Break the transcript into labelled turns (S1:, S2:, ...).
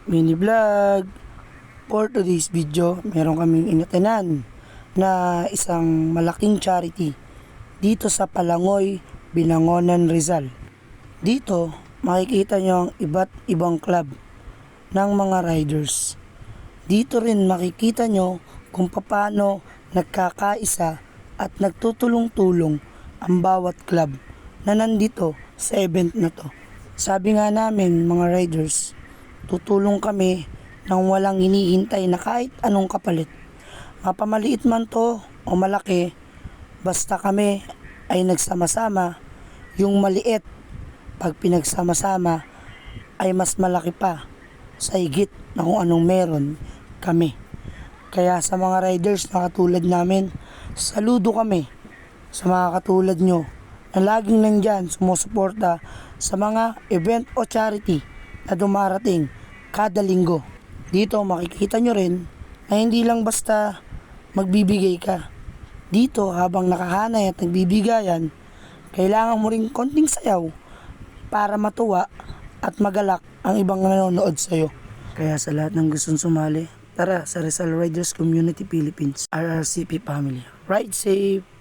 S1: mini vlog. For today's video, meron kaming inatenan na isang malaking charity dito sa Palangoy, Binangonan, Rizal. Dito, makikita nyo ang iba't ibang club ng mga riders. Dito rin makikita nyo kung paano nagkakaisa at nagtutulong-tulong ang bawat club na nandito sa event na to. Sabi nga namin mga riders, tutulong kami nang walang hinihintay na kahit anong kapalit. Mapamaliit man to o malaki, basta kami ay nagsama-sama. Yung maliit, pag pinagsama-sama, ay mas malaki pa sa higit na kung anong meron kami. Kaya sa mga riders na katulad namin, saludo kami sa mga katulad nyo na laging nandyan sumusuporta sa mga event o charity na dumarating kada linggo. Dito makikita nyo rin na hindi lang basta magbibigay ka. Dito habang nakahanay at nagbibigayan, kailangan mo rin konting sayaw para matuwa at magalak ang ibang nanonood sa'yo. Kaya sa lahat ng gustong sumali, tara sa Rizal Riders Community Philippines, RRCP Family. Ride safe!